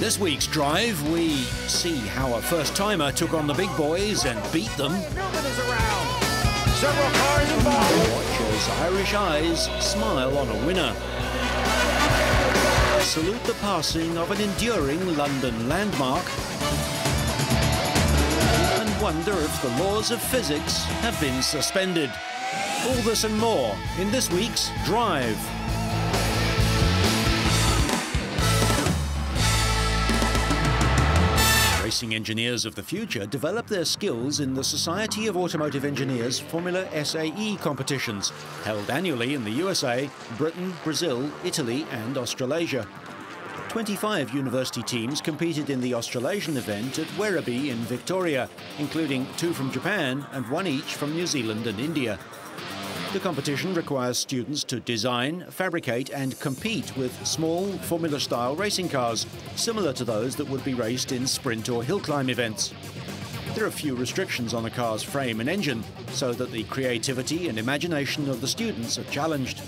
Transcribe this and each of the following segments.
this week's drive, we see how a first-timer took on the big boys and beat them. Newman is around. Several cars involved. Watch as Irish eyes smile on a winner. Salute the passing of an enduring London landmark. And wonder if the laws of physics have been suspended. All this and more in this week's Drive. Racing engineers of the future develop their skills in the Society of Automotive Engineers Formula SAE competitions, held annually in the USA, Britain, Brazil, Italy and Australasia. 25 university teams competed in the Australasian event at Werribee in Victoria, including 2 from Japan and 1 each from New Zealand and India. The competition requires students to design, fabricate and compete with small Formula-style racing cars, similar to those that would be raced in sprint or hill climb events. There are few restrictions on the car's frame and engine, so that the creativity and imagination of the students are challenged.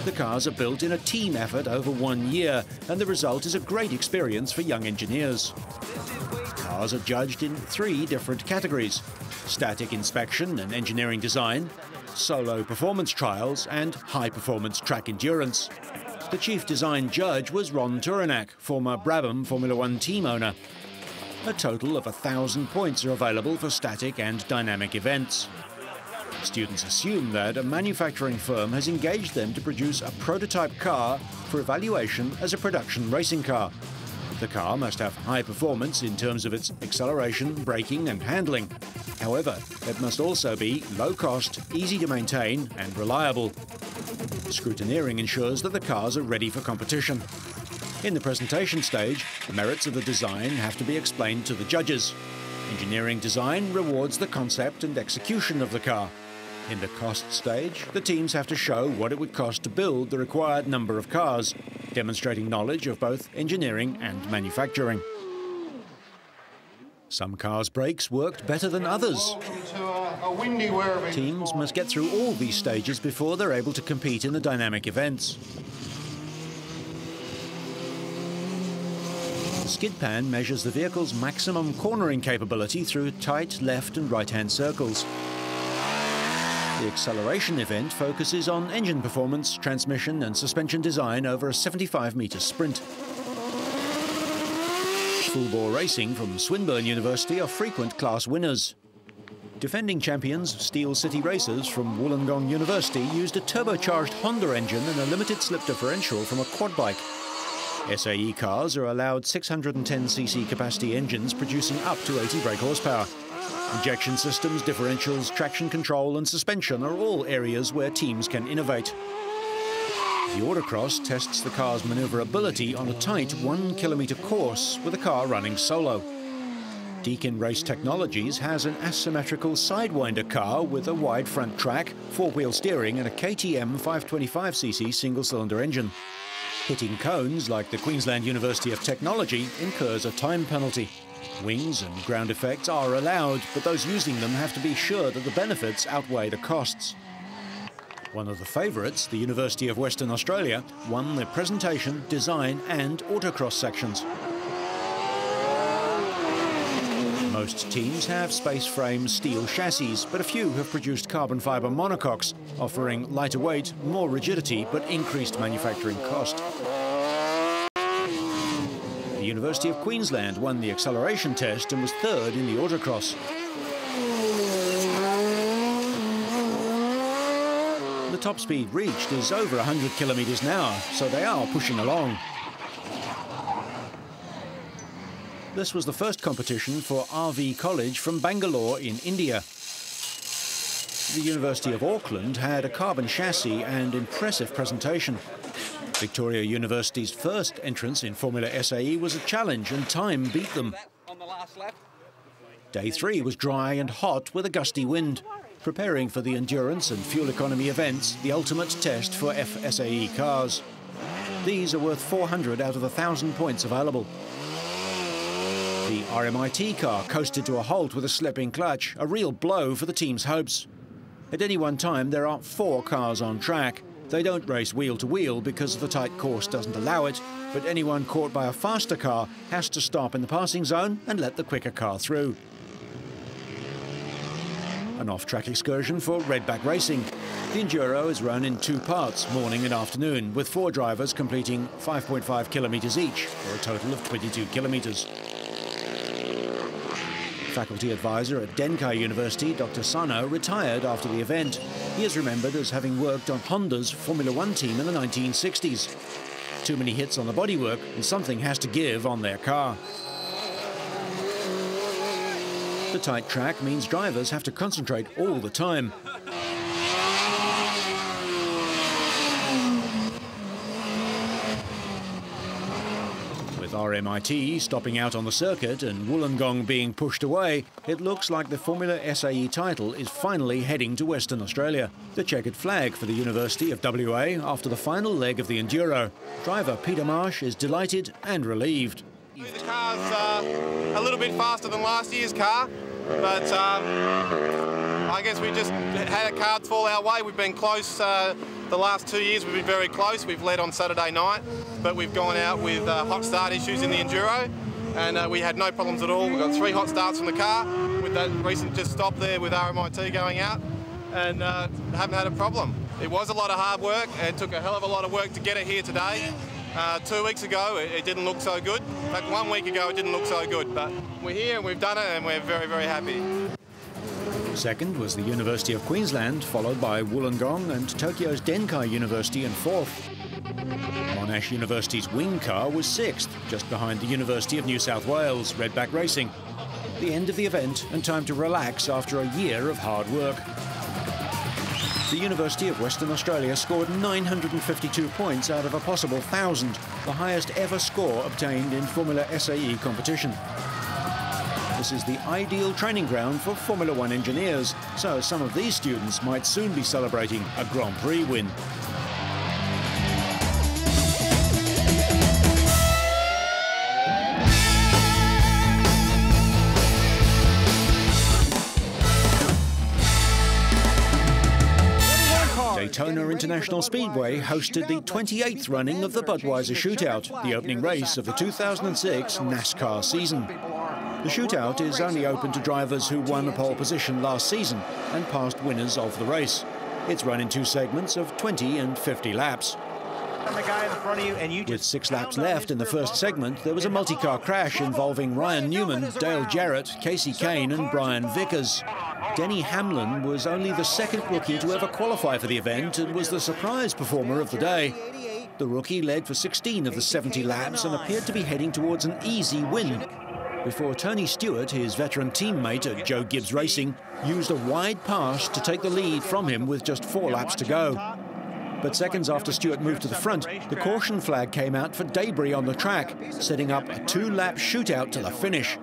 The cars are built in a team effort over 1 year, and the result is a great experience for young engineers. Cars are judged in 3 different categories: static inspection and engineering design, solo performance trials and high-performance track endurance. The chief design judge was Ron Turanak, former Brabham Formula One team owner. A total of 1,000 points are available for static and dynamic events. Students assume that a manufacturing firm has engaged them to produce a prototype car for evaluation as a production racing car. The car must have high performance in terms of its acceleration, braking and handling. However, it must also be low cost, easy to maintain and reliable. Scrutineering ensures that the cars are ready for competition. In the presentation stage, the merits of the design have to be explained to the judges. Engineering design rewards the concept and execution of the car. In the cost stage, the teams have to show what it would cost to build the required number of cars, demonstrating knowledge of both engineering and manufacturing. Some cars' brakes worked better than others. Teams must get through all these stages before they're able to compete in the dynamic events. The skid pan measures the vehicle's maximum cornering capability through tight left and right-hand circles. The acceleration event focuses on engine performance, transmission and suspension design over a 75-metre sprint. Full-bore racing from Swinburne University are frequent class winners. Defending champions, Steel City Racers from Wollongong University used a turbocharged Honda engine and a limited slip differential from a quad bike. SAE cars are allowed 610cc capacity engines producing up to 80 brake horsepower. Injection systems, differentials, traction control and suspension are all areas where teams can innovate. The autocross tests the car's manoeuvrability on a tight 1 kilometre course with the car running solo. Deakin Race Technologies has an asymmetrical sidewinder car with a wide front track, 4-wheel steering and a KTM 525cc single-cylinder engine. Hitting cones like the Queensland University of Technology incurs a time penalty. Wings and ground effects are allowed, but those using them have to be sure that the benefits outweigh the costs. One of the favourites, the University of Western Australia, won the presentation, design and autocross sections. Most teams have space frame steel chassis, but a few have produced carbon fibre monocoques, offering lighter weight, more rigidity but increased manufacturing cost. The University of Queensland won the acceleration test and was third in the autocross. The top speed reached is over 100 kilometres an hour, so they are pushing along. This was the first competition for RV College from Bangalore in India. The University of Auckland had a carbon chassis and impressive presentation. Victoria University's first entrance in Formula SAE was a challenge and time beat them. Day 3 was dry and hot with a gusty wind, preparing for the endurance and fuel economy events, the ultimate test for FSAE cars. These are worth 400 out of 1,000 points available. The RMIT car coasted to a halt with a slipping clutch, a real blow for the team's hopes. At any one time, there are 4 cars on track. They don't race wheel to wheel because the tight course doesn't allow it, but anyone caught by a faster car has to stop in the passing zone and let the quicker car through. An off-track excursion for redback racing. The Enduro is run in two parts, morning and afternoon, with 4 drivers completing 5.5 kilometres each, for a total of 22 kilometres. Faculty advisor at Denkai University, Dr. Sano, retired after the event. He is remembered as having worked on Honda's Formula One team in the 1960s. Too many hits on the bodywork, and something has to give on their car. The tight track means drivers have to concentrate all the time. With RMIT stopping out on the circuit and Wollongong being pushed away, it looks like the Formula SAE title is finally heading to Western Australia. The checkered flag for the University of WA after the final leg of the Enduro. Driver Peter Marsh is delighted and relieved. The car's a little bit faster than last year's car, but I guess we just had cards fall our way. We've been close the last 2 years. We've been very close. We've led on Saturday night, but we've gone out with hot start issues in the Enduro, and we had no problems at all. We've got 3 hot starts from the car with that recent just stop there with RMIT going out, and haven't had a problem. It was a lot of hard work, and it took a hell of a lot of work to get it here today. 2 weeks ago, it didn't look so good. In fact, 1 week ago, it didn't look so good. But we're here and we've done it, and we're very, very happy. Second was the University of Queensland, followed by Wollongong and Tokyo's Denkai University in 4th. Monash University's wing car was 6th, just behind the University of New South Wales, redback racing. The end of the event and time to relax after a year of hard work. The University of Western Australia scored 952 points out of a possible 1,000, the highest ever score obtained in Formula SAE competition. This is the ideal training ground for Formula One engineers, so some of these students might soon be celebrating a Grand Prix win. Daytona International Speedway hosted the 28th running of the Budweiser Shootout, the opening race of the 2006 NASCAR season. The shootout is only open to drivers who won a pole position last season and past winners of the race. It's run in 2 segments of 20 and 50 laps. With 6 laps left in the first segment, there was a multi-car crash involving Ryan Newman, Dale Jarrett, Casey Kane and Brian Vickers. Denny Hamlin was only the 2nd rookie to ever qualify for the event and was the surprise performer of the day. The rookie led for 16 of the 70 laps and appeared to be heading towards an easy win, before Tony Stewart, his veteran teammate at Joe Gibbs Racing, used a wide pass to take the lead from him with just 4 laps to go. But seconds after Stewart moved to the front, the caution flag came out for debris on the track, setting up a 2-lap shootout to the finish.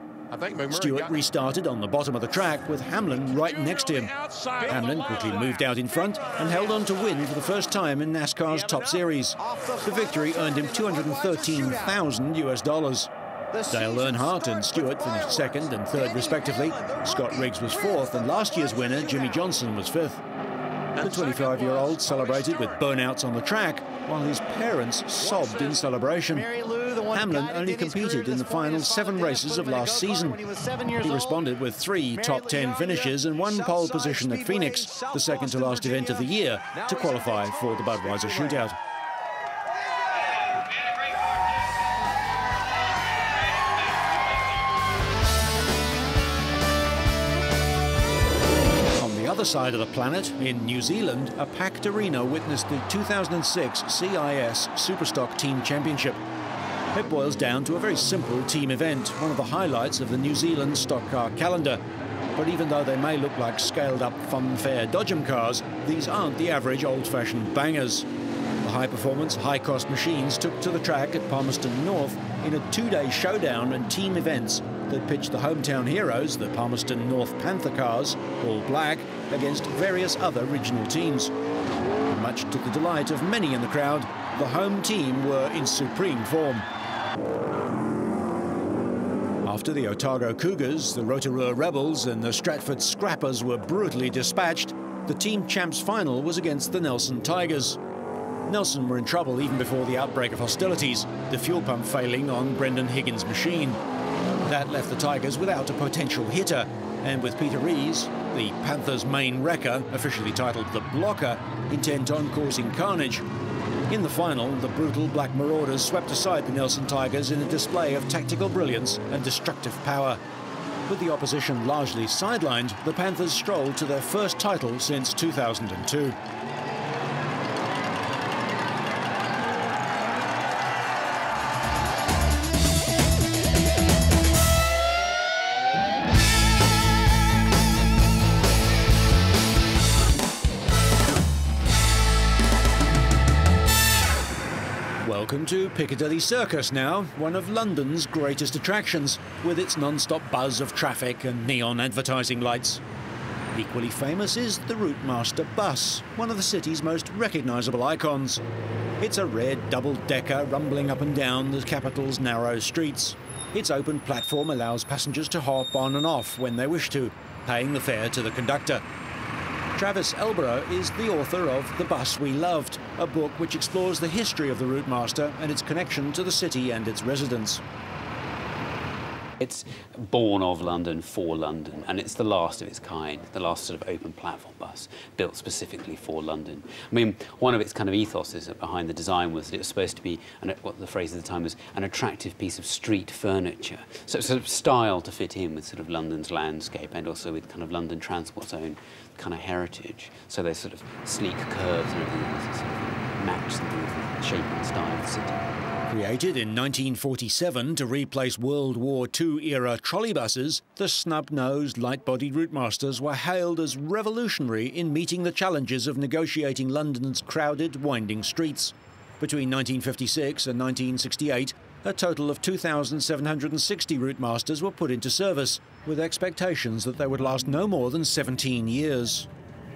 Stewart restarted on the bottom of the track with Hamlin right next to him. Hamlin quickly moved out in front and held on to win for the first time in NASCAR's Top Series. The victory earned him $213,000 US. Dale Earnhardt and Stewart finished 2nd and 3rd respectively. Scott Riggs was 4th and last year's winner Jimmy Johnson was 5th. The 25-year-old celebrated with burnouts on the track while his parents sobbed in celebration. Hamlin only competed in the final 7 races of last season. He responded with 3 top 10 finishes and 1 pole position at Phoenix, the second to last event of the year, to qualify for the Budweiser Shootout. Other side of the planet, in New Zealand, a packed arena witnessed the 2006 CIS Superstock Team Championship. It boils down to a very simple team event, one of the highlights of the New Zealand stock car calendar. But even though they may look like scaled-up fun-fair dodgem cars, these aren't the average old-fashioned bangers. The high-performance, high-cost machines took to the track at Palmerston North in a 2-day showdown and team events that pitched the hometown heroes, the Palmerston North Panther cars, all black, against various other regional teams. Much to the delight of many in the crowd, the home team were in supreme form. After the Otago Cougars, the Rotorua Rebels and the Stratford Scrappers were brutally dispatched, the team champs final was against the Nelson Tigers. Nelson were in trouble even before the outbreak of hostilities, the fuel pump failing on Brendan Higgins' machine. That left the Tigers without a potential hitter, and with Peter Rees, the Panthers' main wrecker, officially titled the Blocker, intent on causing carnage. In the final, the brutal Black Marauders swept aside the Nelson Tigers in a display of tactical brilliance and destructive power. With the opposition largely sidelined, the Panthers strolled to their first title since 2002. Welcome to Piccadilly Circus now, one of London's greatest attractions, with its non-stop buzz of traffic and neon advertising lights. Equally famous is the Routemaster bus, one of the city's most recognisable icons. It's a red double-decker rumbling up and down the capital's narrow streets. Its open platform allows passengers to hop on and off when they wish to, paying the fare to the conductor. Travis Elborough is the author of The Bus We Loved, a book which explores the history of the Routemaster and its connection to the city and its residents. It's born of London for London, and it's the last of its kind, the last sort of open platform bus built specifically for London. I mean, one of its kind of ethoses behind the design was that it was supposed to be, what the phrase at the time was, an attractive piece of street furniture. So it's sort of style to fit in with sort of London's landscape and also with kind of London Transport's own kind of heritage. So there's sort of sleek curves and everything that sort of match the shape and style of the city. Created in 1947 to replace World War II-era trolleybuses, the snub-nosed, light-bodied Routemasters were hailed as revolutionary in meeting the challenges of negotiating London's crowded, winding streets. Between 1956 and 1968, a total of 2,760 Routemasters were put into service, with expectations that they would last no more than 17 years.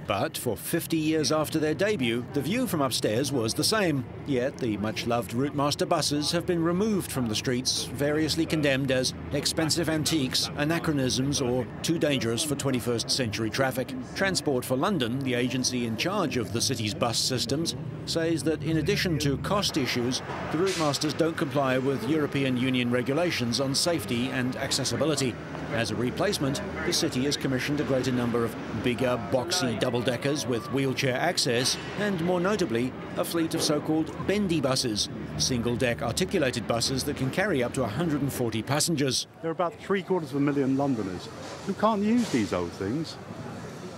But for 50 years after their debut, the view from upstairs was the same. Yet the much-loved Routemaster buses have been removed from the streets, variously condemned as expensive antiques, anachronisms, or too dangerous for 21st century traffic. Transport for London, the agency in charge of the city's bus systems, says that in addition to cost issues, the Routemasters don't comply with European Union regulations on safety and accessibility. As a replacement, the city has commissioned a greater number of bigger, boxy double-deckers with wheelchair access, and more notably, a fleet of so-called bendy buses, single-deck articulated buses that can carry up to 140 passengers. There are about 750,000 Londoners who can't use these old things.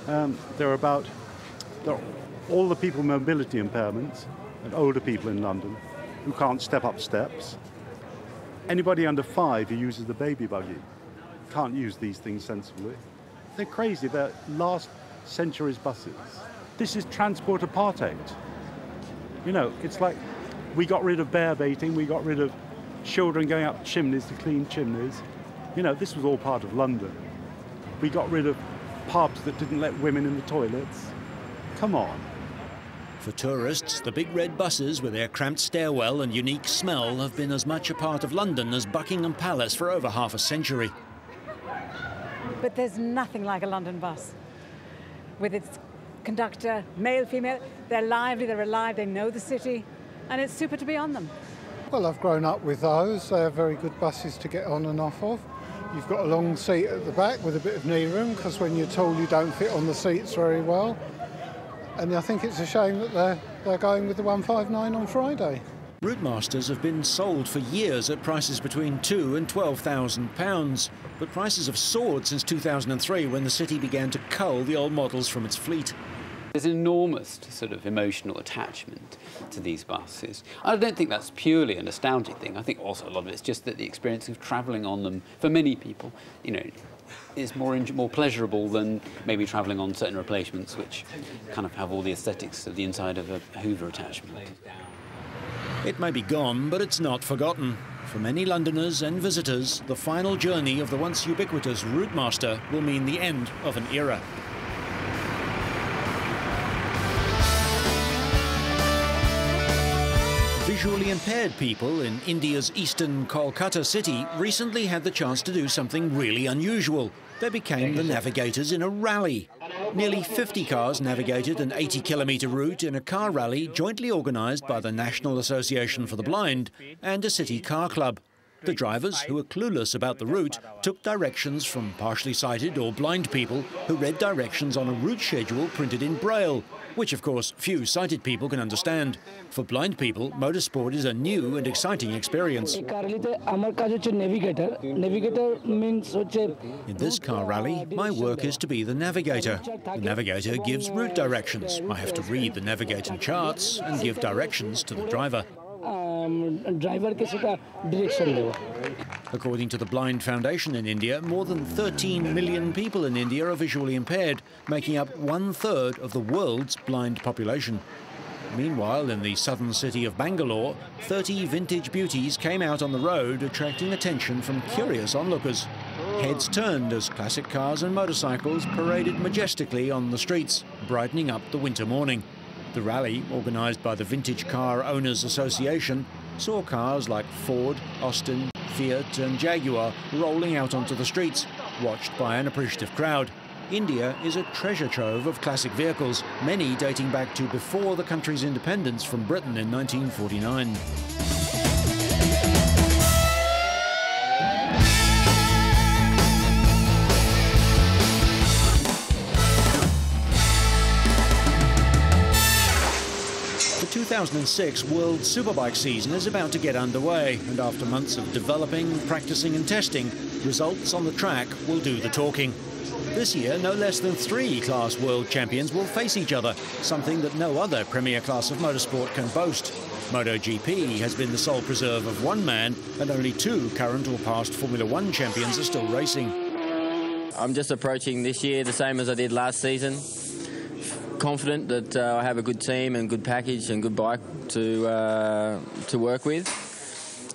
There are all the people with mobility impairments and older people in London who can't step up steps. Anybody under 5 who uses the baby buggy can't use these things sensibly. They're crazy. They're last century's buses. This is transport apartheid. You know, it's like we got rid of bear baiting, we got rid of children going up chimneys to clean chimneys. You know, this was all part of London. We got rid of pubs that didn't let women in the toilets. Come on. For tourists, the big red buses with their cramped stairwell and unique smell have been as much a part of London as Buckingham Palace for over half a century. But there's nothing like a London bus. With its conductor, male, female, they're lively, they're alive, they know the city, and it's super to be on them. Well, I've grown up with those. They're very good buses to get on and off of. You've got a long seat at the back with a bit of knee room, because when you're tall you don't fit on the seats very well. And I think it's a shame that they're going with the 159 on Friday. Routemasters have been sold for years at prices between £2,000 and £12,000, but prices have soared since 2003 when the city began to cull the old models from its fleet. There's an enormous sort of emotional attachment to these buses. I don't think that's purely a nostalgic thing. I think also a lot of it's just that the experience of travelling on them, for many people, you know, is more pleasurable than maybe travelling on certain replacements which kind of have all the aesthetics of the inside of a Hoover attachment. It may be gone, but it's not forgotten. For many Londoners and visitors, the final journey of the once ubiquitous Routemaster will mean the end of an era. Visually impaired people in India's eastern Kolkata city recently had the chance to do something really unusual. They became the navigators in a rally. Nearly 50 cars navigated an 80-kilometre route in a car rally jointly organised by the National Association for the Blind and a city car club. The drivers, who were clueless about the route, took directions from partially sighted or blind people who read directions on a route schedule printed in Braille, which, of course, few sighted people can understand. For blind people, motorsport is a new and exciting experience. In this car rally, my work is to be the navigator. The navigator gives route directions. I have to read the navigating charts and give directions to the driver. According to the Blind Foundation in India, more than 13 million people in India are visually impaired, making up 1/3 of the world's blind population. Meanwhile, in the southern city of Bangalore, 30 vintage beauties came out on the road, attracting attention from curious onlookers. Heads turned as classic cars and motorcycles paraded majestically on the streets, brightening up the winter morning. The rally, organised by the Vintage Car Owners Association, saw cars like Ford, Austin, Fiat and Jaguar rolling out onto the streets, watched by an appreciative crowd. India is a treasure trove of classic vehicles, many dating back to before the country's independence from Britain in 1949. The 2006 World Superbike season is about to get underway, and after months of developing, practicing and testing, results on the track will do the talking. This year, no less than 3 class world champions will face each other, something that no other premier class of motorsport can boast. MotoGP has been the sole preserve of one man, and only 2 current or past Formula 1 champions are still racing. I'm just approaching this year the same as I did last season. Confident that I have a good team and good package and good bike to work with.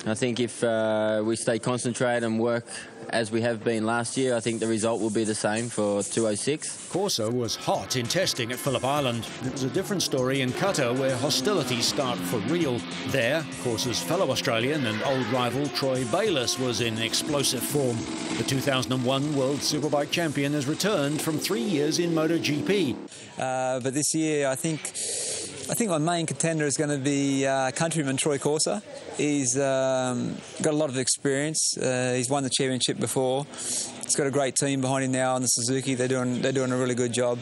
I think if we stay concentrated and work as we have been last year, I think the result will be the same for 206. Corsa was hot in testing at Phillip Island. It was a different story in Qatar, where hostilities start for real. There, Corsa's fellow Australian and old rival Troy Bayliss was in explosive form. The 2001 World Superbike champion has returned from 3 years in MotoGP. But this year, I think my main contender is going to be countryman Troy Corsa. He's got a lot of experience. He's won the championship before. He's got a great team behind him now on the Suzuki. They're doing a really good job.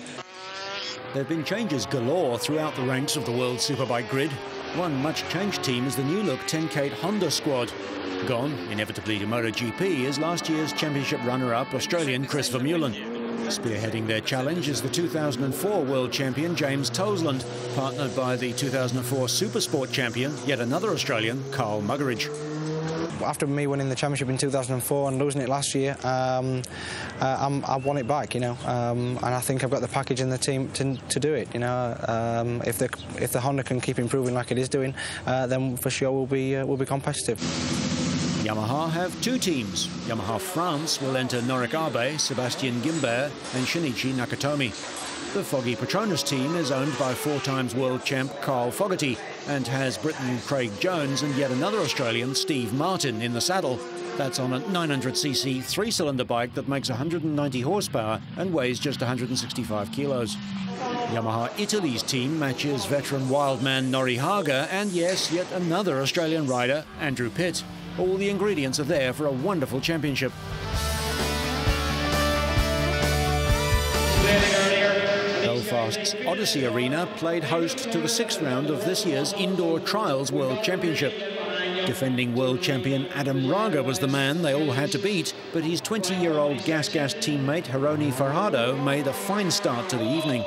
There have been changes galore throughout the ranks of the World Superbike grid. One much-changed team is the new-look 10K Honda squad. Gone, inevitably, to MotoGP is last year's championship runner-up Australian Chris Vermeulen. Spearheading their challenge is the 2004 world champion James Toseland, partnered by the 2004 Supersport champion, yet another Australian, Carl Muggeridge. After me winning the championship in 2004 and losing it last year, I want it back, you know, and I think I've got the package and the team to do it, you know. If the Honda can keep improving like it is doing, then for sure we'll be competitive. Yamaha have 2 teams. Yamaha France will enter Norick Abe, Sébastien Guimbert and Shinichi Nakatomi. The Foggy Petronas team is owned by 4-times world champ Carl Fogarty and has Briton Craig Jones and yet another Australian, Steve Martin, in the saddle. That's on a 900cc 3-cylinder bike that makes 190 horsepower and weighs just 165 kilos. Yamaha Italy's team matches veteran wildman Nori Haga and, yes, yet another Australian rider, Andrew Pitt. All the ingredients are there for a wonderful championship. Belfast's Odyssey Arena played host to the 6th round of this year's Indoor Trials World Championship. Defending world champion Adam Raga was the man they all had to beat, but his 20-year-old Gas teammate Hironi Farhado made a fine start to the evening.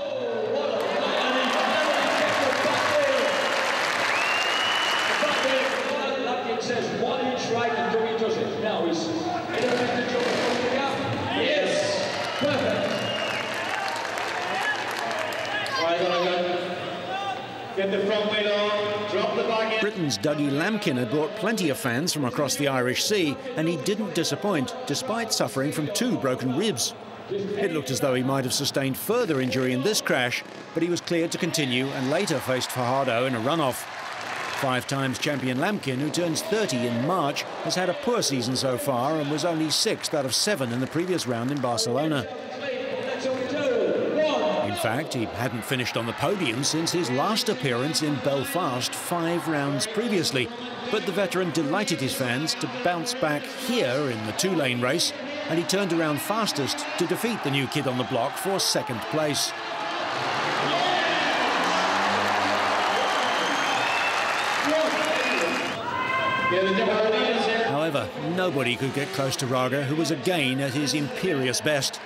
Britain's Dougie Lampkin had brought plenty of fans from across the Irish Sea, and he didn't disappoint, despite suffering from 2 broken ribs. It looked as though he might have sustained further injury in this crash, but he was cleared to continue and later faced Fajardo in a runoff. 5-times champion Lampkin, who turns 30 in March, has had a poor season so far and was only 6th out of 7 in the previous round in Barcelona. In fact, he hadn't finished on the podium since his last appearance in Belfast 5 rounds previously. But the veteran delighted his fans to bounce back here in the 2-lane race, and he turned around fastest to defeat the new kid on the block for 2nd place. However, nobody could get close to Raga, who was again at his imperious best.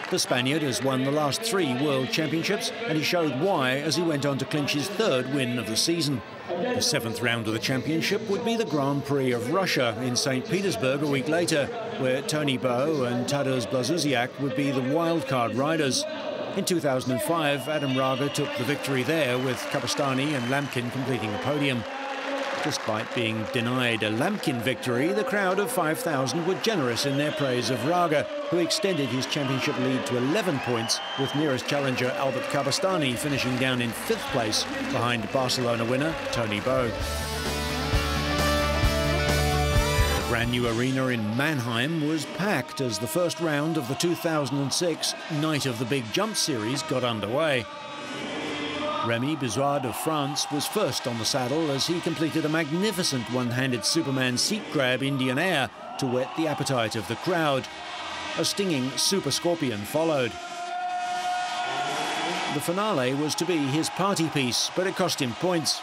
The Spaniard has won the last 3 World Championships, and he showed why as he went on to clinch his 3rd win of the season. The 7th round of the championship would be the Grand Prix of Russia in St. Petersburg a week later, where Tony Bowe and Tadeusz Blazusiak would be the wildcard riders. In 2005, Adam Raga took the victory there, with Kapastani and Lamkin completing the podium. Despite being denied a Lamkin victory, the crowd of 5,000 were generous in their praise of Raga, who extended his championship lead to 11 points, with nearest challenger Albert Kapastani finishing down in 5th place behind Barcelona winner Tony Bowe. The brand new arena in Mannheim was packed as the first round of the 2006 Night of the Big Jump series got underway. Remy Bizard of France was first on the saddle as he completed a magnificent one-handed Superman seat grab Indian air to whet the appetite of the crowd. A stinging Super Scorpion followed. The finale was to be his party piece, but it cost him points.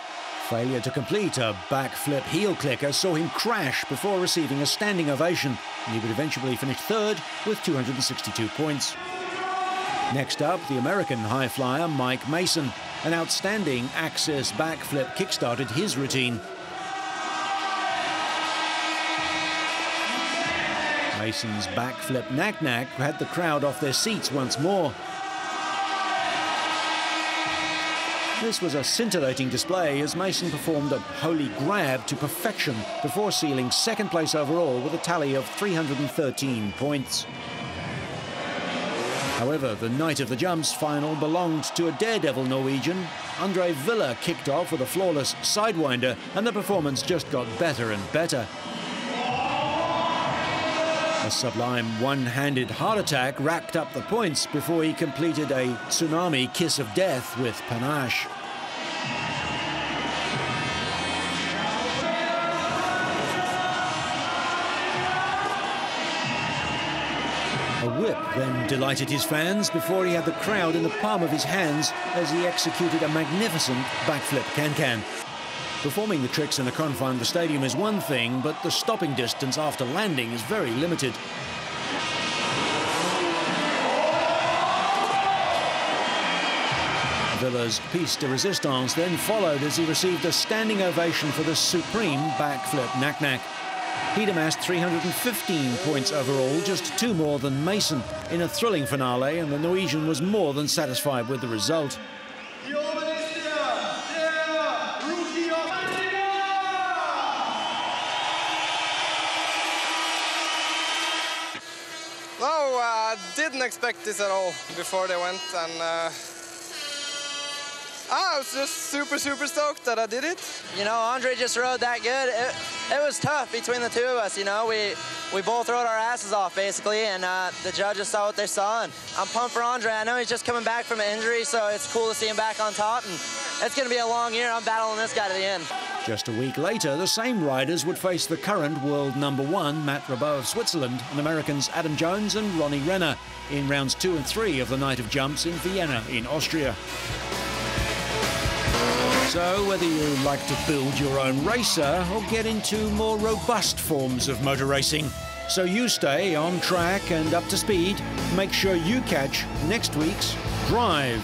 Failure to complete a backflip heel clicker saw him crash before receiving a standing ovation, and he would eventually finish 3rd with 262 points. Next up, the American high flyer Mike Mason. An outstanding Axis backflip kickstarted his routine. Mason's backflip knack-knack had the crowd off their seats once more. This was a scintillating display as Mason performed a holy grab to perfection before sealing 2nd place overall with a tally of 313 points. However, the Night of the Jumps final belonged to a daredevil Norwegian. Andre Villa kicked off with a flawless sidewinder, and the performance just got better and better. A sublime one-handed heart attack racked up the points before he completed a tsunami kiss of death with panache. A whip then delighted his fans before he had the crowd in the palm of his hands as he executed a magnificent backflip can-can. Performing the tricks in the confine of the stadium is one thing, but the stopping distance after landing is very limited. Villa's piece de resistance then followed as he received a standing ovation for the supreme backflip knack-knack. He'd amassed 315 points overall, just 2 more than Mason, in a thrilling finale, and the Norwegian was more than satisfied with the result. No, I didn't expect this at all before they went, and I was just super stoked that I did it. You know, Andre just rode that good. It was tough between the 2 of us, you know. We both rode our asses off, basically, and the judges saw what they saw, and I'm pumped for Andre. I know he's just coming back from an injury, so it's cool to see him back on top, and it's going to be a long year. I'm battling this guy to the end. Just a week later, the same riders would face the current world #1, Matt Rabeau of Switzerland, and Americans Adam Jones and Ronnie Renner in rounds 2 and 3 of the Night of Jumps in Vienna in Austria. So whether you like to build your own racer or get into more robust forms of motor racing, so you stay on track and up to speed, make sure you catch next week's Drive.